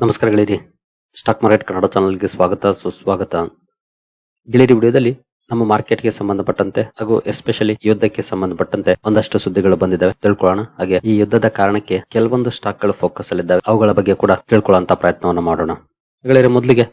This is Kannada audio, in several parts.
ನಮಸ್ಕಾರ ಗೆಳೆಯರಿ, ಸ್ಟಾಕ್ ಮಾರ್ಕೆಟ್ ಕನ್ನಡ ಚಾನಲ್ಗೆ ಸ್ವಾಗತ ಸುಸ್ವಾಗತ. ಗೆಳೆಯರಿ, ವಿಡಿಯೋದಲ್ಲಿ ನಮ್ಮ ಮಾರ್ಕೆಟ್ಗೆ ಸಂಬಂಧಪಟ್ಟಂತೆ ಹಾಗೂ ಎಸ್ಪೆಷಲಿ ಯುದ್ಧಕ್ಕೆ ಸಂಬಂಧಪಟ್ಟಂತೆ ಒಂದಷ್ಟು ಸುದ್ದಿಗಳು ಬಂದಿದ್ದಾವೆ, ತಿಳ್ಕೊಳ್ಳೋಣ. ಹಾಗೆ ಈ ಯುದ್ಧದ ಕಾರಣಕ್ಕೆ ಕೆಲವೊಂದು ಸ್ಟಾಕ್ ಗಳು ಫೋಕಸ್ ಅಲ್ಲಿದ್ದಾವೆ, ಅವುಗಳ ಬಗ್ಗೆ ಕೂಡ ತಿಳ್ಕೊಳ್ಳುವಂತ ಪ್ರಯತ್ನವನ್ನು ಮಾಡೋಣ. ಗೆಳೆಯರಿ, ಮೊದಲಿಗೆ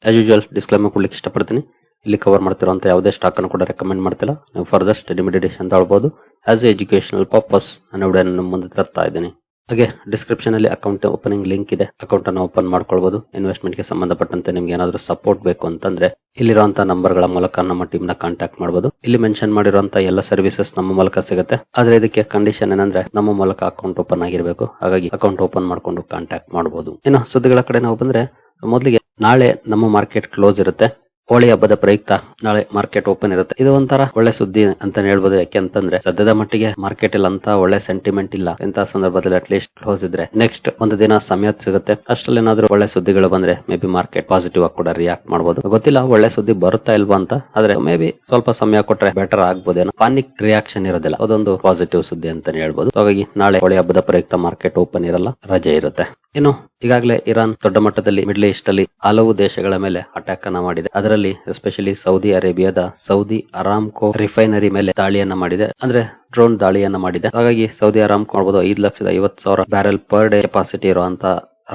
ಆಸ್ ಯೂಶುವಲ್ ಡಿಸ್ಕ್ಲೇಮರ್ ಕೊಡ್ಲಿಕ್ಕೆ ಇಷ್ಟಪಡ್ತೀನಿ. ಇಲ್ಲಿ ಕವರ್ ಮಾಡ್ತಿರುವಂತ ಯಾವುದೇ ಸ್ಟಾಕ್ ಅನ್ನು ಕೂಡ ರೆಕಮೆಂಡ್ ಮಾಡ್ತಿಲ್ಲ. ನೀವು ಫರ್ದರ್ ಸ್ಟಡಿ ಮೆಡಿಟೇಷನ್ ತಗೊಳ್ಬಹುದು. ಆಸ್ ಎ ಎಜುಕೇಶನಲ್ ಪರ್ಪಸ್ ನಾನು ವಿಡಿಯೋ ಮುಂದೆ ತರ್ತಾ ಇದ್ದೀನಿ. ಹಾಗೆ ಡಿಸ್ಕ್ರಿಪ್ಷನ್ ಅಲ್ಲಿ ಅಕೌಂಟ್ ಓಪನಿಂಗ್ ಲಿಂಕ್ ಇದೆ, ಅಕೌಂಟ್ ಅನ್ನು ಓಪನ್ ಮಾಡ್ಕೊಳ್ಬಹುದು. ಇನ್ವೆಸ್ಟ್ಮೆಂಟ್ ಗೆ ಸಂಬಂಧಪಟ್ಟಂತೆ ನಿಮ್ಗೆ ಏನಾದ್ರು ಸಪೋರ್ಟ್ ಬೇಕು ಅಂತಂದ್ರೆ ಇಲ್ಲಿರುವಂತಹ ನಂಬರ್ ಗಳ ಮೂಲಕ ನಮ್ಮ ಟೀಮ್ ನ ಕಾಂಟ್ಯಾಕ್ಟ್ ಮಾಡಬಹುದು. ಇಲ್ಲಿ ಮೆನ್ಷನ್ ಮಾಡಿರುವಂತಹ ಎಲ್ಲ ಸರ್ವಿಸಸ್ ನಮ್ಮ ಮೂಲಕ ಸಿಗುತ್ತೆ. ಆದ್ರೆ ಇದಕ್ಕೆ ಕಂಡೀಷನ್ ಏನಂದ್ರೆ ನಮ್ಮ ಮೂಲಕ ಅಕೌಂಟ್ ಓಪನ್ ಆಗಿರ್ಬೇಕು. ಹಾಗಾಗಿ ಅಕೌಂಟ್ ಓಪನ್ ಮಾಡ್ಕೊಂಡು ಕಾಂಟ್ಯಾಕ್ಟ್ ಮಾಡಬಹುದು. ಇನ್ನು ಸುದ್ದಿಗಳ ಕಡೆ ನಾವು ಬಂದ್ರೆ, ಮೊದಲಿಗೆ ನಾಳೆ ನಮ್ಮ ಮಾರ್ಕೆಟ್ ಕ್ಲೋಸ್ ಇರುತ್ತೆ. ಹೋಳಿ ಹಬ್ಬದ ಪ್ರಯುಕ್ತ ನಾಳೆ ಮಾರ್ಕೆಟ್ ಓಪನ್ ಇರುತ್ತೆ. ಇದು ಒಂಥರ ಒಳ್ಳೆ ಸುದ್ದಿ ಅಂತ ಹೇಳ್ಬೋದು. ಯಾಕೆ ಅಂತಂದ್ರೆ ಸದ್ಯದ ಮಟ್ಟಿಗೆ ಮಾರ್ಕೆಟ್ ಅಲ್ಲಿ ಅಂತ ಒಳ್ಳೆ ಸೆಂಟಿಮೆಂಟ್ ಇಲ್ಲ. ಇಂತಹ ಸಂದರ್ಭದಲ್ಲಿ ಅಟ್ ಲೀಸ್ಟ್ ಕ್ಲೋಸ್ ಇದ್ರೆ ನೆಕ್ಸ್ಟ್ ಒಂದು ದಿನ ಸಮಯ ಸಿಗುತ್ತೆ. ಅಷ್ಟರಲ್ಲಿ ಏನಾದ್ರು ಒಳ್ಳೆ ಸುದ್ದಿಗಳು ಬಂದ್ರೆ ಮೇ ಬಿ ಮಾರ್ಕೆಟ್ ಪಾಸಿಟಿವ್ ಆಗಿ ಕೂಡ ರಿಯಾಕ್ಟ್ ಮಾಡಬಹುದು. ಗೊತ್ತಿಲ್ಲ ಒಳ್ಳೆ ಸುದ್ದಿ ಬರುತ್ತಾ ಇಲ್ವಾ ಅಂತ. ಆದ್ರೆ ಮೇ ಬಿ ಸ್ವಲ್ಪ ಸಮಯ ಕೊಟ್ರೆ ಬೆಟರ್ ಆಗ್ಬೋದೇನೋ. ಪಾನಿಕ್ ರಿಯಾಕ್ಷನ್ ಇರೋದಿಲ್ಲ, ಅದೊಂದು ಪಾಸಿಟಿವ್ ಸುದ್ದಿ ಅಂತಾನೆ ಹೇಳ್ಬೋದು. ಹಾಗಾಗಿ ನಾಳೆ ಹೋಳಿ ಹಬ್ಬದ ಪ್ರಯುಕ್ತ ಮಾರ್ಕೆಟ್ ಓಪನ್ ಇರಲ್ಲ, ರಜೆ ಇರುತ್ತೆ. ಇನ್ನು ಈಗಾಗಲೇ ಇರಾನ್ ದೊಡ್ಡ ಮಟ್ಟದಲ್ಲಿ ಮಿಡ್ಲ್ ಈಸ್ಟ್ ಅಲ್ಲಿ ಹಲವು ದೇಶಗಳ ಮೇಲೆ ಅಟ್ಯಾಕ್ ಅನ್ನ ಮಾಡಿದೆ. ಅದರಲ್ಲಿ ಎಸ್ಪೆಷಲಿ ಸೌದಿ ಅರೇಬಿಯಾದ ಸೌದಿ ಅರಾಮ್ಕೋ ರಿಫೈನರಿ ಮೇಲೆ ದಾಳಿಯನ್ನ ಮಾಡಿದೆ, ಅಂದ್ರೆ ಡ್ರೋನ್ ದಾಳಿಯನ್ನ ಮಾಡಿದೆ. ಹಾಗಾಗಿ ಸೌದಿ ಅರಾಮ್ಕೋ ನೋಡಬಹುದು 5,50,000 ಬ್ಯಾರೆಲ್ ಪರ್ ಡೇ ಕೆಪಾಸಿಟಿ ಇರುವಂತ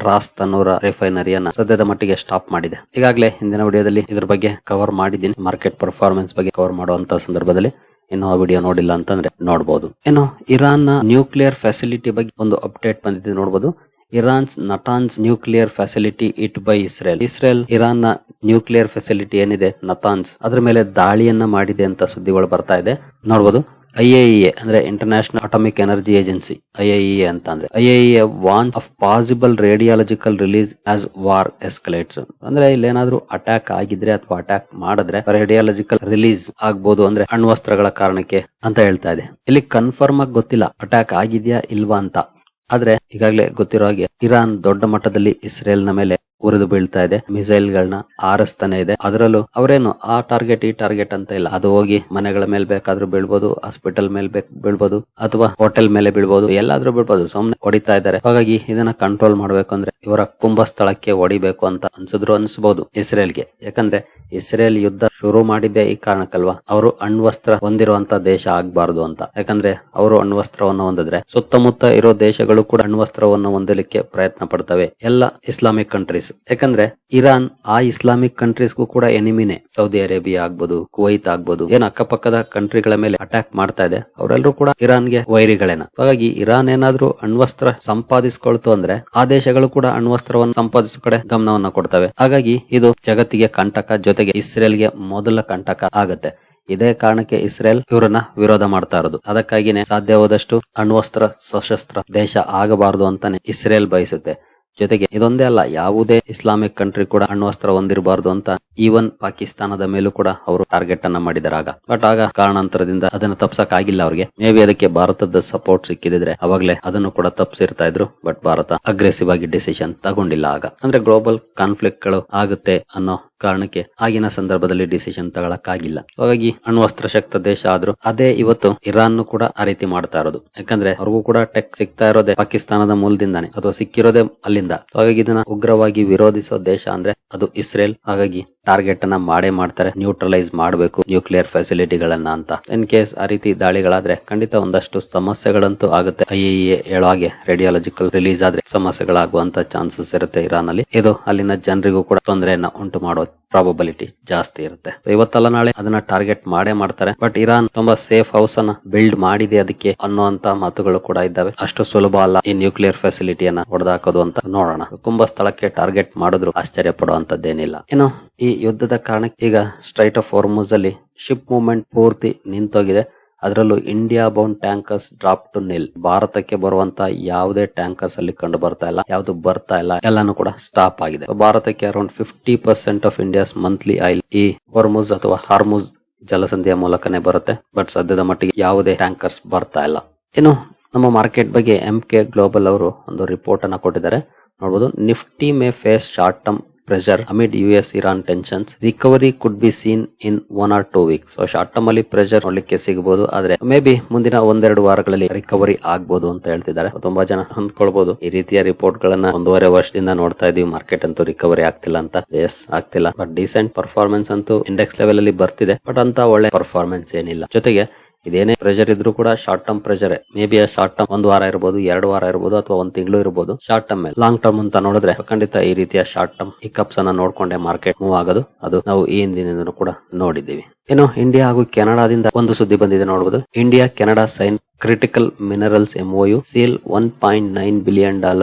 ರಾಸ್ ತನ್ನೂರ ರಿಫೈನರಿಯನ್ನ ಸದ್ಯದ ಮಟ್ಟಿಗೆ ಸ್ಟಾಪ್ ಮಾಡಿದೆ. ಈಗಾಗಲೇ ಹಿಂದಿನ ವಿಡಿಯೋದಲ್ಲಿ ಇದ್ರ ಬಗ್ಗೆ ಕವರ್ ಮಾಡಿದ್ದೀನಿ. ಮಾರ್ಕೆಟ್ ಪರ್ಫಾರ್ಮೆನ್ಸ್ ಬಗ್ಗೆ ಕವರ್ ಮಾಡುವಂತ ಸಂದರ್ಭದಲ್ಲಿ ಇನ್ನು ಆ ವಿಡಿಯೋ ನೋಡಿಲ್ಲ ಅಂತಂದ್ರೆ ನೋಡಬಹುದು. ಇನ್ನು ಇರಾನ್ ನ ನ್ಯೂಕ್ಲಿಯರ್ ಫೆಸಿಲಿಟಿ ಬಗ್ಗೆ ಒಂದು ಅಪ್ಡೇಟ್ ಬಂದಿದೆ, ನೋಡಬಹುದು. Iran's Natanz nuclear facility hit by Israel Iran ನ ನ್ಯೂಕ್ಲಿಯರ್ ಫೆಸಿಲಿಟಿ ಏನಿದೆ ನತಾನ್ಸ್, ಅದ್ರ ಮೇಲೆ ದಾಳಿಯನ್ನ ಮಾಡಿದೆ ಅಂತ ಸುದ್ದಿಗಳು ಬರ್ತಾ ಇದೆ, ನೋಡಬಹುದು. IAEA ಅಂದ್ರೆ international atomic energy agency, IAEA ಅಂತ ಅಂದ್ರೆ IAEA warns of possible radiological release as war escalates. ಅಂದ್ರೆ ಇಲ್ಲಿ ಏನಾದ್ರೂ ಅಟ್ಯಾಕ್ ಆಗಿದ್ರೆ ಅಥವಾ ಅಟ್ಯಾಕ್ ಮಾಡಿದ್ರೆ ರೇಡಿಯಾಲಜಿಕಲ್ ರಿಲೀಸ್ ಆಗ್ಬಹುದು, ಅಂದ್ರೆ ಅಣ್ವಸ್ತ್ರಗಳ ಕಾರಣಕ್ಕೆ ಅಂತ ಹೇಳ್ತಾ ಇದೆ. ಇಲ್ಲಿ ಕನ್ಫರ್ಮ್ ಆಗಿ ಗೊತ್ತಿಲ್ಲ ಅಟ್ಯಾಕ್ ಆಗಿದ್ಯಾ ಇಲ್ವಾ ಅಂತ. ಆದ್ರೆ ಈಗಾಗಲೇ ಗೊತ್ತಿರೋ ಹಾಗೆ ಇರಾನ್ ದೊಡ್ಡ ಮಟ್ಟದಲ್ಲಿ ಇಸ್ರೇಲ್ ನ ಮೇಲೆ ಉರಿದು ಬೀಳ್ತಾ ಇದೆ, ಮಿಸೈಲ್ ಗಳನ್ನ ಆರಿಸ್ತಾನೆ ಇದೆ. ಅದರಲ್ಲೂ ಅವರೇನು ಆ ಟಾರ್ಗೆಟ್ ಈ ಟಾರ್ಗೆಟ್ ಅಂತ ಇಲ್ಲ, ಅದು ಹೋಗಿ ಮನೆಗಳ ಮೇಲೆ ಬೇಕಾದ್ರೂ ಬೀಳ್ಬೋದು, ಹಾಸ್ಪಿಟಲ್ ಮೇಲೆ ಬೀಳ್ಬೋದು, ಅಥವಾ ಹೋಟೆಲ್ ಮೇಲೆ ಬೀಳ್ಬೋದು, ಎಲ್ಲಾದ್ರೂ ಬೀಳ್ಬೋದು. ಸುಮ್ನೆ ಹೊಡಿತಾ ಇದ್ದಾರೆ. ಹಾಗಾಗಿ ಇದನ್ನ ಕಂಟ್ರೋಲ್ ಮಾಡ್ಬೇಕು ಅಂದ್ರೆ ಇವರ ಕುಂಭಸ್ಥಳಕ್ಕೆ ಹೊಡಿಬೇಕು ಅಂತ ಅನ್ಸಬಹುದು ಇಸ್ರೇಲ್ಗೆ. ಯಾಕಂದ್ರೆ ಇಸ್ರೇಲ್ ಯುದ್ಧ ಶುರು ಮಾಡಿದ್ದೆ ಈ ಕಾರಣಕ್ಕಲ್ವಾ, ಅವರು ಅಣ್ವಸ್ತ್ರ ಹೊಂದಿರುವಂತ ದೇಶ ಆಗ್ಬಾರ್ದು ಅಂತ. ಯಾಕಂದ್ರೆ ಅವರು ಅಣ್ವಸ್ತ್ರವನ್ನು ಹೊಂದಿದ್ರೆ ಸುತ್ತಮುತ್ತ ಇರೋ ದೇಶಗಳು ಕೂಡ ಅಣ್ವಸ್ತ್ರವನ್ನು ಹೊಂದಲಿಕ್ಕೆ ಪ್ರಯತ್ನ ಪಡ್ತವೆ, ಎಲ್ಲ ಇಸ್ಲಾಮಿಕ್ ಕಂಟ್ರೀಸ್. ಯಾಕಂದ್ರೆ ಇರಾನ್ ಆ ಇಸ್ಲಾಮಿಕ್ ಕಂಟ್ರೀಸ್ಗೂ ಕೂಡ ಎನಿಮಿನೇ. ಸೌದಿ ಅರೇಬಿಯಾ ಆಗ್ಬೋದು, ಕುವೈತ್ ಆಗ್ಬೋದು, ಏನ್ ಅಕ್ಕಪಕ್ಕದ ಕಂಟ್ರಿಗಳ ಮೇಲೆ ಅಟ್ಯಾಕ್ ಮಾಡ್ತಾ ಇದೆ, ಅವರೆಲ್ಲರೂ ಕೂಡ ಇರಾನ್ಗೆ ವೈರಿಗಳೇನ. ಹಾಗಾಗಿ ಇರಾನ್ ಏನಾದ್ರೂ ಅಣ್ವಸ್ತ್ರ ಸಂಪಾದಿಸ್ಕೊಳ್ತು ಅಂದ್ರೆ ಆ ದೇಶಗಳು ಕೂಡ ಅಣ್ವಸ್ತ್ರವನ್ನು ಸಂಪಾದಿಸೋ ಕಡೆ ಗಮನವನ್ನ ಕೊಡ್ತವೆ. ಹಾಗಾಗಿ ಇದು ಜಗತ್ತಿಗೆ ಕಂಟಕ, ಜೊತೆಗೆ ಇಸ್ರೇಲ್ಗೆ ಮೊದಲ ಕಂಟಕ ಆಗತ್ತೆ. ಇದೇ ಕಾರಣಕ್ಕೆ ಇಸ್ರೇಲ್ ಇವರನ್ನ ವಿರೋಧ ಮಾಡ್ತಾ ಇರೋದು. ಅದಕ್ಕಾಗಿನೇ ಸಾಧ್ಯವಾದಷ್ಟು ಅಣ್ವಸ್ತ್ರ ಸಶಸ್ತ್ರ ದೇಶ ಆಗಬಾರದು ಅಂತಾನೆ ಇಸ್ರೇಲ್ ಬಯಸುತ್ತೆ. ಜೊತೆಗೆ ಇದೊಂದೇ ಅಲ್ಲ, ಯಾವುದೇ ಇಸ್ಲಾಮಿಕ್ ಕಂಟ್ರಿ ಕೂಡ ಅಣ್ವಸ್ತ್ರ ಹೊಂದಿರಬಾರ್ದು ಅಂತ ಈವನ್ ಪಾಕಿಸ್ತಾನದ ಮೇಲೂ ಕೂಡ ಅವರು ಟಾರ್ಗೆಟ್ ಅನ್ನ ಮಾಡಿದಾರೆ ಆಗ. ಬಟ್ ಆಗ ಕಾರಣಾಂತರದಿಂದ ಅದನ್ನ ತಪ್ಸಕ್ ಆಗಿಲ್ಲ ಅವ್ರಿಗೆ. ಮೇ ಬಿ ಅದಕ್ಕೆ ಭಾರತದ ಸಪೋರ್ಟ್ ಸಿಕ್ಕಿದ್ರೆ ಅವಾಗ್ಲೇ ಅದನ್ನು ಕೂಡ ತಪ್ಸಿರ್ತಾ ಇದ್ರು. ಬಟ್ ಭಾರತ ಅಗ್ರೆಸಿವ್ ಆಗಿ ಡಿಸಿಷನ್ ತಗೊಂಡಿಲ್ಲ ಆಗ. ಅಂದ್ರೆ ಗ್ಲೋಬಲ್ ಕಾನ್ಫ್ಲಿಕ್ಟ್ ಗಳು ಆಗುತ್ತೆ ಅನ್ನೋ ಕಾರಣಕ್ಕೆ ಆಗಿನ ಸಂದರ್ಭದಲ್ಲಿ ಡಿಸಿಷನ್ ತಗೊಳಕ್ಕಾಗಿಲ್ಲ. ಹಾಗಾಗಿ ಅಣ್ವಸ್ತ್ರ ಶಕ್ತ ದೇಶ ಆದ್ರೂ ಅದೇ ಇವತ್ತು ಇರಾನ್ ಕೂಡ ಆ ರೀತಿ ಮಾಡ್ತಾ ಇರೋದು. ಯಾಕಂದ್ರೆ ಅವ್ರಿಗೂ ಕೂಡ ಟೆಕ್ ಸಿಗ್ತಾ ಇರೋದೇ ಪಾಕಿಸ್ತಾನದ ಮೂಲದಿಂದಾನೆ, ಅಥವಾ ಸಿಕ್ಕಿರೋದೇ ಅಲ್ಲಿಂದ. ಹಾಗಾಗಿ ಇದನ್ನ ಉಗ್ರವಾಗಿ ವಿರೋಧಿಸೋ ದೇಶ ಅಂದ್ರೆ ಅದು ಇಸ್ರೇಲ್. ಹಾಗಾಗಿ ಟಾರ್ಗೆಟ್ ಅನ್ನ ಮಾಡೇ ಮಾಡ್ತಾರೆ, ನ್ಯೂಟ್ರಲೈಸ್ ಮಾಡಬೇಕು ನ್ಯೂಕ್ಲಿಯರ್ ಫೆಸಿಲಿಟಿಗಳನ್ನ ಅಂತ. ಇನ್ ಕೇಸ್ ಆ ರೀತಿ ದಾಳಿಗಳಾದ್ರೆ ಖಂಡಿತ ಒಂದಷ್ಟು ಸಮಸ್ಯೆಗಳಂತೂ ಆಗುತ್ತೆ. IAEA ಹೇಳೋ ಹಾಗೆ ರೇಡಿಯಾಲಜಿಕಲ್ ರಿಲೀಸ್ ಆದ್ರೆ ಸಮಸ್ಯೆಗಳಾಗುವಂತ ಚಾನ್ಸಸ್ ಇರುತ್ತೆ ಇರಾನ್ ಅಲ್ಲಿ. ಇದು ಅಲ್ಲಿನ ಜನರಿಗೂ ಕೂಡ ತೊಂದರೆಯನ್ನ ಉಂಟು ಮಾಡೋ ಪ್ರಾಬಬಿಲಿಟಿ ಜಾಸ್ತಿ ಇರುತ್ತೆ. ಇವತ್ತಲ್ಲ ನಾಳೆ ಅದನ್ನ ಟಾರ್ಗೆಟ್ ಮಾಡೇ ಮಾಡ್ತಾರೆ. ಬಟ್ ಇರಾನ್ ತುಂಬಾ ಸೇಫ್ ಹೌಸ್ ಅನ್ನ ಬಿಲ್ಡ್ ಮಾಡಿದೆ ಅದಕ್ಕೆ ಅನ್ನುವಂತ ಮಾತುಗಳು ಕೂಡ ಇದ್ದಾವೆ. ಅಷ್ಟು ಸುಲಭ ಅಲ್ಲ ಈ ನ್ಯೂಕ್ಲಿಯರ್ ಫೆಸಿಲಿಟಿಯನ್ನ ಹೊಡೆದಾಕೋದು ಅಂತ. ನೋಡೋಣ, ಕುಂಭ ಸ್ಥಳಕ್ಕೆ ಟಾರ್ಗೆಟ್ ಮಾಡಿದ್ರು ಆಶ್ಚರ್ಯ ಪಡುವಂತದ್ದೇನಿಲ್ಲ. ಇನ್ನು ಈ ಯುದ್ಧದ ಕಾರಣಕ್ಕೆ ಈಗ ಸ್ಟ್ರೈಟ್ ಆಫ್ ಹಾರ್ಮುಜ್ ಅಲ್ಲಿ ಶಿಪ್ ಮೂವ್ಮೆಂಟ್ ಪೂರ್ತಿ ನಿಂತೋಗಿದೆ. ಅದರಲ್ಲೂ India bound tankers drop to nil. ಭಾರತಕ್ಕೆ ಬರುವಂತ ಯಾವುದೇ ಟ್ಯಾಂಕರ್ಸ್ ಅಲ್ಲಿ ಕಂಡು ಬರ್ತಾ ಇಲ್ಲ, ಯಾವ್ದು ಬರ್ತಾ ಇಲ್ಲ, ಎಲ್ಲಾನು ಕೂಡ ಸ್ಟಾಪ್ ಆಗಿದೆ. ಭಾರತಕ್ಕೆ around 50% of India's monthly oil ಈ ಹಾರ್ಮುಜ್ ಅಥವಾ ಹಾರ್ಮುಜ್ ಜಲಸಂಧಿಯ ಮೂಲಕನೇ ಬರುತ್ತೆ. ಬಟ್ ಸದ್ಯದ ಮಟ್ಟಿಗೆ ಯಾವುದೇ ಟ್ಯಾಂಕರ್ಸ್ ಬರ್ತಾ ಇಲ್ಲ. ಇನ್ನು ನಮ್ಮ ಮಾರ್ಕೆಟ್ ಬಗ್ಗೆ MK ಗ್ಲೋಬಲ್ ಅವರು ಒಂದು ರಿಪೋರ್ಟ್ ಅನ್ನ ಕೊಟ್ಟಿದ್ದಾರೆ, ನೋಡಬಹುದು. Nifty may face short term pressure amid US Iran tensions. Recovery could be seen in 1 or 2 weeks. So short term ಅಲ್ಲಿ ಪ್ರೆಷರ್ ನೋಡ್ಲಿಕ್ಕೆ ಸಿಗಬಹುದು, ಆದ್ರೆ ಮೇ ಬಿ ಮುಂದಿನ 1-2 ವಾರಗಳಲ್ಲಿ ರಿಕವರಿ ಆಗ್ಬಹುದು ಅಂತ ಹೇಳ್ತಿದ್ದಾರೆ. ತುಂಬಾ ಜನ ಅಂದ್ಕೊಳ್ಬಹುದು ಈ ರೀತಿಯ ರಿಪೋರ್ಟ್ ಗಳನ್ನ 1.5 ವರ್ಷದಿಂದ ನೋಡ್ತಾ ಇದೀವಿ, ಮಾರ್ಕೆಟ್ ಅಂತೂ ರಿಕವರಿ ಆಗ್ತಿಲ್ಲ ಅಂತ. ಎಸ್, ಆಗ್ತಿಲ್ಲ, ಬಟ್ ಡೀಸೆಂಟ್ ಪರ್ಫಾರ್ಮೆನ್ಸ್ ಅಂತೂ ಇಂಡೆಕ್ಸ್ ಲೆವೆಲ್ ಅಲ್ಲಿ ಬರ್ತಿದೆ, ಬಟ್ ಅಂತ ಒಳ್ಳೆ ಪರ್ಫಾರ್ಮೆನ್ಸ್ ಏನಿಲ್ಲ. ಜೊತೆಗೆ ಇದೇನೇ ಪ್ರೆಷರ್ ಇದ್ರೂ ಕೂಡ short term pressure, may be short term 1 ವಾರ ಇರಬಹುದು, 2 ವಾರ ಇರಬಹುದು, ಅಥವಾ 1 ತಿಂಗಳು ಇರಬಹುದು. ಶಾರ್ಟ್ ಟರ್ಮ್ ಮೇಲೆ ಲಾಂಗ್ ಟರ್ಮ್ ಅಂತ ನೋಡಿದ್ರೆ ಖಂಡಿತ ಈ ರೀತಿಯ ಶಾರ್ಟ್ ಟರ್ಮ್ ಹಿಕಪ್ಸ್ ಅನ್ನ ನೋಡ್ಕೊಂಡೆ ಮಾರ್ಕೆಟ್ ಮೂವ್ ಆಗೋದು, ಅದು ನಾವು ಈ ಹಿಂದಿನಿಂದನೂ ಕೂಡ ನೋಡಿದ್ದೀವಿ. ಇನ್ನು ಇಂಡಿಯಾ ಹಾಗೂ ಕೆನಡಾದಿಂದ ಒಂದು ಸುದ್ದಿ ಬಂದಿದೆ ನೋಡಬಹುದು. India Canada sign critical minerals MOU, seal $1.9 billion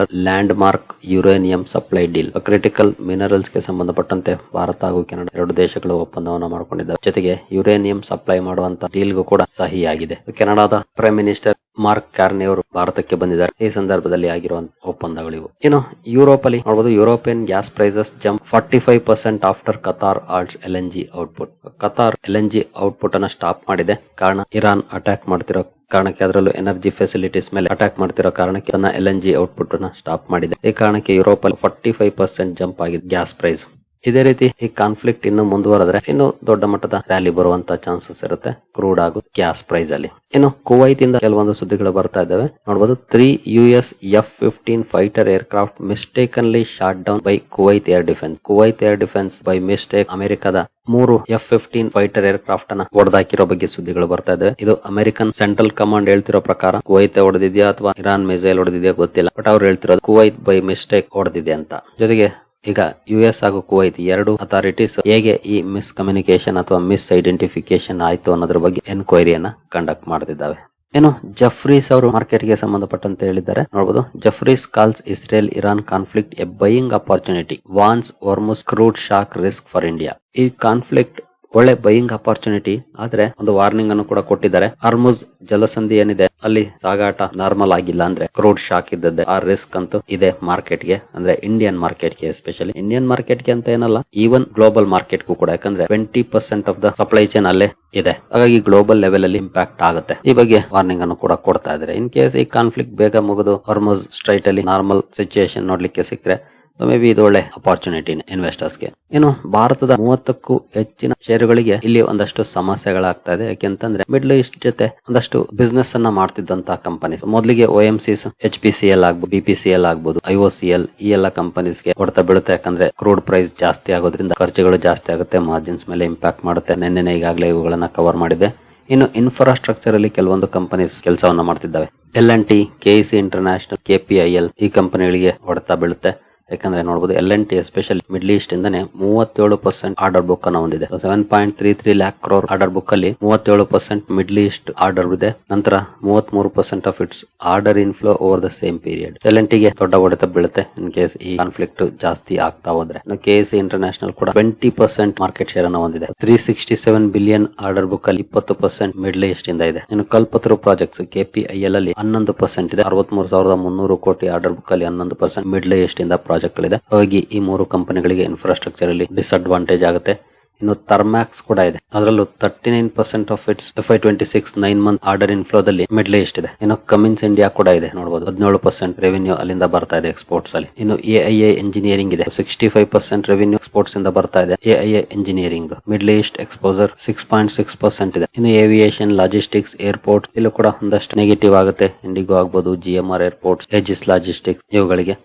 landmark uranium supply deal. Critical minerals ಗೆ ಸಂಬಂಧಪಟ್ಟಂತೆ ಭಾರತ ಹಾಗೂ ಕೆನಡಾ ಎರಡು ದೇಶಗಳು ಒಪ್ಪಂದವನ್ನು ಮಾಡಿಕೊಂಡಿದ್ದಾರೆ. ಜೊತೆಗೆ ಯುರೇನಿಯಂ ಸಪ್ಲೈ ಮಾಡುವಂತ ಡೀಲ್ಗೂ ಕೂಡ ಸಹಿಯಾಗಿದೆ. ಕೆನಡಾದ ಪ್ರೈಮ್ ಮಿನಿಸ್ಟರ್ ಮಾರ್ಕ್ ಕಾರ್ನಿ ಅವರು ಭಾರತಕ್ಕೆ ಬಂದಿದ್ದಾರೆ. ಈ ಸಂದರ್ಭದಲ್ಲಿ ಆಗಿರುವಂತಹ ಒಪ್ಪಂದಗಳಿವು. ಇನ್ನು ಯುರೋಪ್ ಅಲ್ಲಿ ನೋಡಬಹುದು, European gas prices jump 45% after Qatar halts LNG output. Qatar LNG output ಅನ್ನ ಸ್ಟಾಪ್ ಮಾಡಿದೆ. ಕಾರಣ ಇರಾನ್ ಅಟ್ಯಾಕ್ ಮಾಡ್ತಿರೋ ಕಾರಣಕ್ಕೆ, ಅದರಲ್ಲೂ ಎನರ್ಜಿ ಫೆಸಿಲಿಟೀಸ್ ಮೇಲೆ ಅಟ್ಯಾಕ್ ಮಾಡ್ತಿರೋ ಕಾರಣಕ್ಕೆ ತನ್ನ LNG ಔಟ್ಪುಟ್ ಅನ್ನ ಸ್ಟಾಪ್ ಮಾಡಿದೆ. ಈ ಕಾರಣಕ್ಕೆ ಯುರೋಪ್ ಅಲ್ಲಿ 45% ಜಂಪ್ ಆಗಿದೆ ಗ್ಯಾಸ್ ಪ್ರೈಸ್. ಇದೇ ರೀತಿ ಈ ಕಾನ್ಫ್ಲಿಕ್ಟ್ ಇನ್ನು ಮುಂದುವರೆದ್ರೆ ಇನ್ನು ದೊಡ್ಡ ಮಟ್ಟದ ರ್ಯಾಲಿ ಬರುವಂತ ಚಾನ್ಸಸ್ ಇರುತ್ತೆ ಕ್ರೂಡ್ ಹಾಗೂ ಗ್ಯಾಸ್ ಪ್ರೈಸ್ ಅಲ್ಲಿ. ಇನ್ನು ಕುವೈತ್ ಇಂದ ಕೆಲವೊಂದು ಸುದ್ದಿಗಳು ಬರ್ತಾ ಇದ್ದಾವೆ ನೋಡಬಹುದು. 3 US F-15 fighter aircraft mistakenly shot down by Kuwait air defence. Kuwait air defence by mistake ಅಮೆರಿಕದ 3 F-15 ಫೈಟರ್ ಏರ್ಕ್ರಾಫ್ಟ್ ಅನ್ನ ಹೊಡೆದಾಕಿರೋ ಬಗ್ಗೆ ಸುದ್ದಿಗಳು ಬರ್ತಾ ಇದಾವೆ. ಇದು ಅಮೆರಿಕನ್ ಸೆಂಟ್ರಲ್ ಕಮಾಂಡ್ ಹೇಳ್ತಿರೋ ಪ್ರಕಾರ ಕುವೈತ್ ಹೊಡೆದಿದ್ಯಾ ಅಥವಾ ಇರಾನ್ ಮಿಸೈಲ್ ಹೊಡೆದಿದ್ಯಾ ಗೊತ್ತಿಲ್ಲ, ಬಟ್ ಅವ್ರು ಹೇಳ್ತಿರೋದು ಕುವೈತ್ ಬೈ ಮಿಸ್ಟೇಕ್ ಹೊಡೆದಿದೆ ಅಂತ. ಜೊತೆಗೆ ಈಗ US ಹಾಗೂ ಕುವೈತ್ ಎರಡು ಅಥಾರಿಟೀಸ್ ಹೇಗೆ ಈ ಮಿಸ್ ಕಮ್ಯುನಿಕೇಶನ್ ಅಥವಾ ಮಿಸ್ ಐಡೆಂಟಿಫಿಕೇಶನ್ ಆಯ್ತು ಅನ್ನೋದ್ರ ಬಗ್ಗೆ ಎನ್ಕ್ವೈರಿಯನ್ನ ಕಂಡಕ್ಟ್ ಮಾಡ್ತಿದ್ದಾವೆ. ಏನು ಜಫ್ರೀಸ್ ಅವರು ಮಾರ್ಕೆಟ್ ಗೆ ಸಂಬಂಧಪಟ್ಟಂತೆ ಹೇಳಿದ್ದಾರೆ ನೋಡಬಹುದು. Jefferies calls Israel Iran conflict a buying opportunity, warns Hormuz crude shock risk for India. ಈ ಕಾನ್ಫ್ಲಿಕ್ಟ್ ಒಳ್ಳೆ ಬೈಯಿಂಗ್ ಅಪಾರ್ಚುನಿಟಿ, ಆದ್ರೆ ಒಂದು ವಾರ್ನಿಂಗ್ ಅನ್ನು ಕೂಡ ಕೊಟ್ಟಿದ್ದಾರೆ. ಹರ್ಮುಜ್ ಜಲಸಂಧಿ ಏನಿದೆ ಅಲ್ಲಿ ಸಾಗಾಟ ನಾರ್ಮಲ್ ಆಗಿಲ್ಲ ಅಂದ್ರೆ ಕ್ರೂಡ್ ಶಾಕ್ ಇದ್ದದ್ದೆ. ಆ ರಿಸ್ಕ್ ಅಂತೂ ಇದೆ ಮಾರ್ಕೆಟ್ ಗೆ, ಅಂದ್ರೆ ಇಂಡಿಯನ್ ಮಾರ್ಕೆಟ್ ಗೆ, ಎಸ್ಪೆಷಲಿ ಇಂಡಿಯನ್ ಮಾರ್ಕೆಟ್ ಗೆ ಅಂತ ಏನಲ್ಲ, ಈವನ್ ಗ್ಲೋಬಲ್ ಮಾರ್ಕೆಟ್ ಗೂ ಕೂಡ. ಯಾಕಂದ್ರೆ 20% ಆಫ್ ದ ಸಪ್ಲೈ ಚೈನ್ ಅಲ್ಲೇ ಇದೆ, ಹಾಗಾಗಿ ಗ್ಲೋಬಲ್ ಲೆವೆಲ್ ಅಲ್ಲಿ ಇಂಪ್ಯಾಕ್ಟ್ ಆಗುತ್ತೆ. ಈ ಬಗ್ಗೆ ವಾರ್ನಿಂಗ್ ಅನ್ನು ಕೂಡ ಕೊಡ್ತಾ ಇದ್ದಾರೆ. ಇನ್ ಕೇಸ್ ಈ ಕಾನ್ಫ್ಲಿಕ್ಟ್ ಬೇಗ ಮುಗಿದು ಹರ್ಮುಜ್ ಸ್ಟ್ರೈಟ್ ಅಲ್ಲಿ ನಾರ್ಮಲ್ ಸಿಚುಯೇಷನ್ ನೋಡ್ಲಿಕ್ಕೆ ಸಿಕ್ಕರೆ ಮೇ ಬಿ ಇದು ಒಳ್ಳೆ ಅಪಾರ್ಚುನಿಟಿ ಇನ್ವೆಸ್ಟರ್ಸ್ ಗೆ. ಇನ್ನು ಭಾರತದ 30ಕ್ಕೂ ಹೆಚ್ಚಿನ ಷೇರುಗಳಿಗೆ ಇಲ್ಲಿ ಒಂದಷ್ಟು ಸಮಸ್ಯೆಗಳಾಗ್ತಾ ಇದೆ. ಯಾಕೆಂತಂದ್ರೆ ಮಿಡ್ಲ್ ಈಸ್ಟ್ ಜೊತೆ ಒಂದಷ್ಟು ಬಿಸ್ನೆಸ್ ಅನ್ನ ಮಾಡ್ತಿದ್ದಂತ ಕಂಪನೀಸ್, ಮೊದಲಿಗೆ OMCs, HPCL ಆಗ್ಬಹುದು, BPCL ಆಗ್ಬಹುದು, IOCL, ಈ ಎಲ್ಲ ಕಂಪನೀಸ್ ಗೆ ಹೊಡೆತ ಬೀಳುತ್ತೆ. ಯಾಕಂದ್ರೆ ಕ್ರೂಡ್ ಪ್ರೈಸ್ ಜಾಸ್ತಿ ಆಗೋದ್ರಿಂದ ಖರ್ಚುಗಳು ಜಾಸ್ತಿ ಆಗುತ್ತೆ, ಮಾರ್ಜಿನ್ಸ್ ಮೇಲೆ ಇಂಪ್ಯಾಕ್ಟ್ ಮಾಡುತ್ತೆ. ನೆನ್ನೆ ಈಗಾಗಲೇ ಇವುಗಳನ್ನ ಕವರ್ ಮಾಡಿದೆ. ಇನ್ನು ಇನ್ಫ್ರಾಸ್ಟ್ರಕ್ಚರ್ ಅಲ್ಲಿ ಕೆಲವೊಂದು ಕಂಪನೀಸ್ ಕೆಲಸವನ್ನ ಮಾಡ್ತಿದ್ದಾವೆ. L&T, KEC ಇಂಟರ್ನ್ಯಾಷನಲ್, KPIL ಈ ಕಂಪನಿಗಳಿಗೆ ಹೊಡೆತ ಬೀಳುತ್ತೆ. ಯಾಕಂದ್ರೆ ನೋಡಬಹುದು L&T ಎಸ್ಪೆಷಲಿ ಮಿಡ್ಲ್ ಈಸ್ಟ್ ಇಂದಾನೆ 37% ಆರ್ಡರ್ ಬುಕ್ ಅನ್ನ ಹೊಂದಿದೆ. 7.33 lakh crore ಆರ್ಡರ್ ಬುಕ್ ಅಲ್ಲಿ 37% ಮಿಡ್ಲ್ ಈಸ್ಟ್ ಆರ್ಡರ್ ಇದೆ. ನಂತರ 33% of it's order inflow over the same period. L&T ಗೆ ದೊಡ್ಡ ಹೊಡೆತ ಬೀಳುತ್ತೆ ಇನ್ ಕೇಸ್ ಈ ಕಾನ್ಫ್ಲಿಕ್ಟ್ ಜಾಸ್ತಿ ಆಗ್ತಾ ಹೋದ್ರೆ. KEC ಇಂಟರ್ನ್ಯಾಷನಲ್ ಕೂಡ 20% ಮಾರ್ಕೆಟ್ ಶೇರ್ ಅನ್ನ ಹೊಂದಿದೆ. 367 ಬಿಲಿಯನ್ ಆರ್ಡರ್ ಬುಕ್ ಅಲ್ಲಿ 20% ಮಿಡ್ಲ್ ಈಸ್ಟ್ ಇಂದ ಇದೆ. ಇನ್ನು ಕಲ್ಪತರು ಪ್ರಾಜೆಕ್ಟ್ಸ್ KPIL ಅಲ್ಲಿ 11% ಇದೆ. 63,300 ಕೋಟಿ ಆರ್ಡರ್ ಬುಕ್ ಅಲ್ಲಿ 11% ಮಿಡ್ಲ್ ಈಸ್ಟ್ ಇಂದ ಪ್ರಾಜೆಕ್ಟ್ ಗಳಿದೆ. ಹಾಗಾಗಿ ಈ 3 ಕಂಪನಿಗಳಿಗೆ ಇನ್ಫ್ರಾಸ್ಟ್ರಕ್ಚರ್ ಅಲ್ಲಿ ಡಿಸ್ಅಡ್ವಾಂಟೇಜ್ ಆಗುತ್ತೆ. ಇನ್ನು ಥರ್ಮ್ಯಾಕ್ಸ್ ಕೂಡ ಇದೆ, ಅದರಲ್ಲೂ 39% of its FY26 9 month order ಇನ್ಫ್ಲೋದಲ್ಲಿ ಮಿಡ್ಲ್ ಈಸ್ಟ್ ಇದೆ. ಇನ್ನು ಕಮಿನ್ಸ್ ಇಂಡಿಯಾ ಕೂಡ ಇದೆ ನೋಡಬಹುದು, 17% ರೆವೆನ್ಯೂ ಅಲ್ಲಿಂದ ಬರ್ತಾ ಇದೆ ಎಕ್ಸ್ಪೋರ್ಟ್ಸ್ ಅಲ್ಲಿ. ಇನ್ನು AIA ಇಂಜಿನಿಯರಿಂಗ್ ಇದೆ, 65% ರೆವೆನ್ಯೂ ಎಕ್ಸ್ಪೋರ್ಟ್ಸ್ ಇಂದ ಬರ್ತಾ ಇದೆ. AIA engineering middle East exposure 6.6% ಇದೆ. ಇನ್ನು ಏವಿಯೇಷನ್, ಲಾಜಿಸ್ಟಿಕ್ಸ್, ಏರ್ಪೋರ್ಟ್ಸ್ ಇಲ್ಲೂ ಕೂಡ ಒಂದಷ್ಟು ನೆಗೆಟಿವ್ ಆಗುತ್ತೆ. ಇಂಡಿಗೋ ಆಗ್ಬಹುದು, GMR ಏರ್ಪೋರ್ಟ್ಸ್, ಏಜಿಸ್ ಲಾಜಿಸ್ಟಿಕ್ಸ್ ಇವುಗಳಿಗೆ.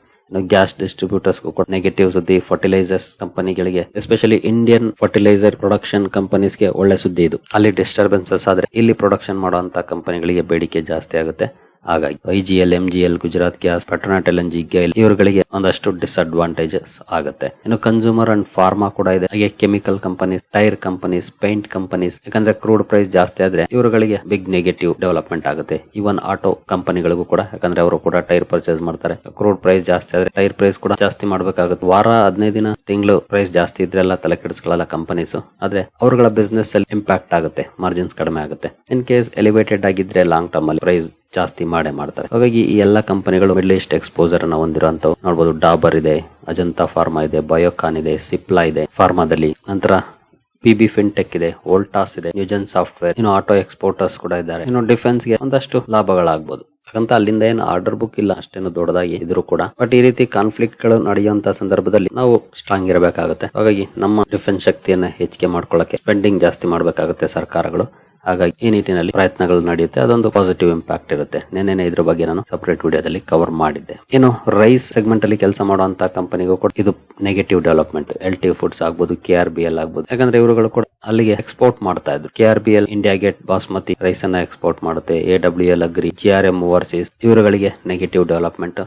ಗ್ಯಾಸ್ ಡಿಸ್ಟ್ರಿಬ್ಯೂಟರ್ಸ್ ಕೂಡ ನೆಗೆಟಿವ್ ಸುದ್ದಿ. ಫರ್ಟಿಲೈಸರ್ಸ್ ಕಂಪನಿಗಳಿಗೆ, especially Indian fertiliser production companies ಗೆ ಒಳ್ಳೆ ಸುದ್ದಿ ಇದು. ಅಲ್ಲಿ ಡಿಸ್ಟರ್ಬೆನ್ಸಸ್ ಆದ್ರೆ ಇಲ್ಲಿ ಪ್ರೊಡಕ್ಷನ್ ಮಾಡುವಂತ ಕಂಪನಿಗಳಿಗೆ ಬೇಡಿಕೆ ಜಾಸ್ತಿ ಆಗುತ್ತೆ. ಹಾಗಾಗಿ IGL, MGL, Gujarat gas, Petronet LNG, GAIL ಇವರುಗಳಿಗೆ ಒಂದಷ್ಟು ಡಿಸ್ಅಡ್ವಾಂಟೇಜಸ್ ಆಗುತ್ತೆ. ಇನ್ನು ಕನ್ಸ್ಯೂಮರ್ ಅಂಡ್ ಫಾರ್ಮಾ ಕೂಡ ಇದೆ. ಹಾಗೆ chemical companies, tyre companies, paint companies, ಯಾಕಂದ್ರೆ ಕ್ರೂಡ್ ಪ್ರೈಸ್ ಜಾಸ್ತಿ ಆದ್ರೆ ಇವರುಗಳಿಗೆ ಬಿಗ್ ನೆಗೆಟಿವ್ ಡೆವಲಪ್ಮೆಂಟ್ ಆಗುತ್ತೆ. ಇವನ್ ಆಟೋ ಕಂಪನಿಗಳಿಗೂ ಕೂಡ, ಯಾಕಂದ್ರೆ ಅವರು ಕೂಡ ಟೈರ್ ಪರ್ಚೇಸ್ ಮಾಡ್ತಾರೆ. ಕ್ರೂಡ್ ಪ್ರೈಸ್ ಜಾಸ್ತಿ ಆದ್ರೆ ಟೈರ್ ಪ್ರೈಸ್ ಕೂಡ ಜಾಸ್ತಿ ಮಾಡ್ಬೇಕಾಗುತ್ತೆ. ವಾರ 15 ದಿನ ತಿಂಗಳು ಪ್ರೈಸ್ ಜಾಸ್ತಿ ಇದ್ರೆ ಎಲ್ಲ ತಲೆ ಕೆಡಿಸ್ಕೊಳ್ಳಲ್ಲ ಕಂಪನೀಸ್, ಆದ್ರೆ ಅವರುಗಳ ಬಿಸ್ನೆಸ್ ಅಲ್ಲಿ ಇಂಪ್ಯಾಕ್ಟ್ ಆಗುತ್ತೆ, ಮಾರ್ಜಿನ್ಸ್ ಕಡಿಮೆ ಆಗುತ್ತೆ. ಇನ್ ಕೇಸ್ ಎಲಿವೇಟೆಡ್ ಆಗಿದ್ರೆ ಲಾಂಗ್ ಟರ್ಮ್ ಅಲ್ಲಿ ಪ್ರೈಸ್ ಜಾಸ್ತಿ ಮಾಡೇ ಮಾಡ್ತಾರೆ. ಹಾಗಾಗಿ ಈ ಎಲ್ಲಾ ಕಂಪನಿಗಳು ಮಿಡ್ಲ್ ಈಸ್ಟ್ ಎಕ್ಸ್ಪೋಸರ್ ಅನ್ನ ಹೊಂದಿರುವಂತವು ನೋಡಬಹುದು. ಡಾಬರ್ ಇದೆ, ಅಜಂತಾ ಫಾರ್ಮಾ ಇದೆ, ಬಯೋಕಾನ್ ಇದೆ, ಸಿಪ್ಲಾ ಇದೆ ಫಾರ್ಮಾದಲ್ಲಿ. ನಂತರ PB ಫಿನ್ಟೆಕ್ ಇದೆ, ವೋಲ್ಟಾಸ್ ಇದೆ, ನ್ಯೂಜನ್ ಸಾಫ್ಟ್ವೇರ್, ಇನ್ನು ಆಟೋ ಎಕ್ಸ್ಪೋರ್ಟರ್ಸ್ ಕೂಡ ಇದ್ದಾರೆ. ಇನ್ನು ಡಿಫೆನ್ಸ್ ಗೆ ಒಂದಷ್ಟು ಲಾಭಗಳಾಗಬಹುದು. ಹಾಗಂತ ಅಲ್ಲಿಂದ ಏನು ಆರ್ಡರ್ ಬುಕ್ ಇಲ್ಲ ಅಷ್ಟೇನು ದೊಡ್ಡದಾಗಿ ಇದ್ರು ಕೂಡ, ಬಟ್ ಈ ರೀತಿ ಕಾನ್ಫ್ಲಿಕ್ಟ್ ಗಳು ನಡೆಯುವಂತ ಸಂದರ್ಭದಲ್ಲಿ ನಾವು ಸ್ಟ್ರಾಂಗ್ ಇರಬೇಕಾಗುತ್ತೆ. ಹಾಗಾಗಿ ನಮ್ಮ ಡಿಫೆನ್ಸ್ ಶಕ್ತಿಯನ್ನ ಹೆಚ್ಚಿಗೆ ಮಾಡ್ಕೊಳ್ಳಕ್ಕೆ ಸ್ಪೆಂಡಿಂಗ್ ಜಾಸ್ತಿ ಮಾಡಬೇಕಾಗುತ್ತೆ ಸರ್ಕಾರಗಳು. ಹಾಗಾಗಿ ಈ ನಿಟ್ಟಿನಲ್ಲಿ ಪ್ರಯತ್ನಗಳು ನಡೆಯುತ್ತೆ, ಅದೊಂದು ಪಾಸಿಟಿವ್ ಇಂಪ್ಯಾಕ್ಟ್ ಇರುತ್ತೆ. ನೆನ್ನೆ ಇದ್ರ ಬಗ್ಗೆ ನಾನು ಸಪರೇಟ್ ವಿಡಿಯೋದಲ್ಲಿ ಕವರ್ ಮಾಡಿದ್ದೆ. ಇನ್ನು ರೈಸ್ ಸೆಗ್ಮೆಂಟ್ ಅಲ್ಲಿ ಕೆಲಸ ಮಾಡುವಂತ ಕಂಪನಿಗೂ ಕೂಡ ಇದು ನೆಗೆಟಿವ್ ಡೆವಲಪ್ಮೆಂಟ್. LT ಫುಡ್ಸ್ ಆಗ್ಬೋದು, KRBL ಆಗ್ಬೋದು, ಯಾಕಂದ್ರೆ ಇವರುಗಳು ಕೂಡ ಅಲ್ಲಿಗೆ ಎಕ್ಸ್ಪೋರ್ಟ್ ಮಾಡ್ತಾ ಇದ್ರು. KRBL India gate basmati rice ಅನ್ನ ಎಕ್ಸ್ಪೋರ್ಟ್ ಮಾಡುತ್ತೆ. AWL ಅಗ್ರಿ, GRM ಓವರ್ಸೀಸ್ ಇವರುಗಳಿಗೆ ನೆಗೆಟಿವ್ ಡೆವಲಪ್ಮೆಂಟ್.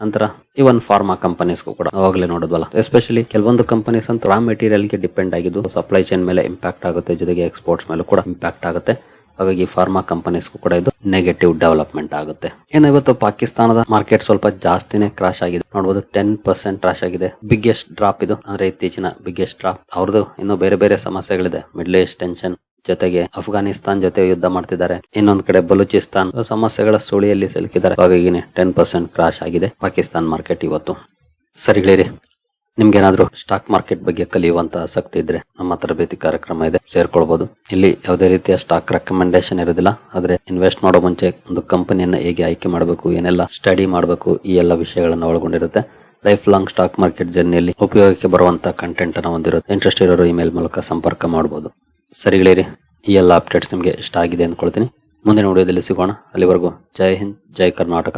ನಂತರ ಇವನ್ ಫಾರ್ಮಾ ಕಂಪನೀಸ್ಗೂ ಕೂಡ ಅವಾಗಲೇ ನೋಡಿದ್ವಲ್ಲ, ಎಸ್ಪೆಷಲಿ ಕೆಲವೊಂದು ಕಂಪನೀಸ್ ಅಂತ ರಾ ಮೆಟೀರಿಯಲ್ ಗೆ ಡಿಪೆಂಡ್ ಆಗಿದ್ದು ಸಪ್ಲೈ ಚೈನ್ ಮೇಲೆ ಇಂಪ್ಯಾಕ್ಟ್ ಆಗುತ್ತೆ, ಜೊತೆಗೆ ಎಕ್ಸ್ಪೋರ್ಟ್ಸ್ ಮೇಲೆ ಕೂಡ ಇಂಪ್ಯಾಕ್ಟ್ ಆಗುತ್ತೆ. ಹಾಗಾಗಿ ಫಾರ್ಮಾ ಕಂಪನೀಸ್ಗೂ ಕೂಡ ಇದು ನೆಗೆಟಿವ್ ಡೆವಲಪ್ಮೆಂಟ್ ಆಗುತ್ತೆ. ಇನ್ನು ಇವತ್ತು ಪಾಕಿಸ್ತಾನದ ಮಾರ್ಕೆಟ್ ಸ್ವಲ್ಪ ಜಾಸ್ತಿನೇ ಕ್ರಾಶ್ ಆಗಿದೆ, ನೋಡಬಹುದು 10% ಕ್ರಾಶ್ ಆಗಿದೆ. ಬಿಗ್ಗೆಸ್ಟ್ ಡ್ರಾಪ್ ಇದು, ಅಂದ್ರೆ ಇತ್ತೀಚಿನ ಬಿಗ್ಗೆಸ್ಟ್ ಡ್ರಾಪ್. ಅವ್ರದ್ದು ಇನ್ನು ಬೇರೆ ಬೇರೆ ಸಮಸ್ಯೆಗಳಿದೆ, ಮಿಡ್ಲ್ ಈಸ್ಟ್ ಟೆನ್ಷನ್, ಜೊತೆಗೆ ಅಫ್ಘಾನಿಸ್ತಾನ್ ಜೊತೆ ಯುದ್ಧ ಮಾಡ್ತಿದ್ದಾರೆ, ಇನ್ನೊಂದ್ ಕಡೆ ಬಲೂಚಿಸ್ತಾನ್ ಸಮಸ್ಯೆಗಳ ಸುಳಿಯಲ್ಲಿ ಸಿಲುಕಿದ್ದಾರೆ. ಹಾಗಾಗಿ 10% ಕ್ರಾಶ್ ಆಗಿದೆ ಪಾಕಿಸ್ತಾನ್ ಮಾರ್ಕೆಟ್ ಇವತ್ತು. ಸರಿಗಳಿರಿ, ನಿಮ್ಗೇನಾದ್ರೂ ಸ್ಟಾಕ್ ಮಾರ್ಕೆಟ್ ಬಗ್ಗೆ ಕಲಿಯುವಂತ ಆಸಕ್ತಿ ಇದ್ರೆ ನಮ್ಮ ತರಬೇತಿ ಕಾರ್ಯಕ್ರಮ ಇದೆ, ಸೇರ್ಕೊಳ್ಬಹುದು. ಇಲ್ಲಿ ಯಾವುದೇ ರೀತಿಯ ಸ್ಟಾಕ್ ರೆಕಮೆಂಡೇಶನ್ ಇರೋದಿಲ್ಲ, ಆದ್ರೆ ಇನ್ವೆಸ್ಟ್ ಮಾಡೋ ಮುಂಚೆ ಒಂದು ಕಂಪನಿಯನ್ನ ಹೇಗೆ ಆಯ್ಕೆ ಮಾಡಬೇಕು, ಏನೆಲ್ಲ ಸ್ಟಡಿ ಮಾಡಬೇಕು, ಈ ಎಲ್ಲ ವಿಷಯಗಳನ್ನ ಒಳಗೊಂಡಿರುತ್ತೆ. ಲೈಫ್ ಲಾಂಗ್ ಸ್ಟಾಕ್ ಮಾರ್ಕೆಟ್ ಜರ್ನಿಯಲ್ಲಿ ಉಪಯೋಗಕ್ಕೆ ಬರುವಂತ ಕಂಟೆಂಟ್ ಅನ್ನ ಹೊಂದಿರುತ್ತೆ. ಇಂಟ್ರೆಸ್ಟ್ ಇರೋರು ಇಮೇಲ್ ಮೂಲಕ ಸಂಪರ್ಕ ಮಾಡಬಹುದು. ಸರಿಗಳಿರಿ, ಈ ಎಲ್ಲ ಅಪ್ಡೇಟ್ಸ್ ನಿಮಗೆ ಇಷ್ಟ ಆಗಿದೆ ಅಂದ್ಕೊಳ್ತೀನಿ. ಮುಂದಿನ ವಿಡಿಯೋದಲ್ಲಿ ಸಿಗೋಣ. ಅಲ್ಲಿವರೆಗೂ ಜೈ ಹಿಂದ್, ಜೈ ಕರ್ನಾಟಕ.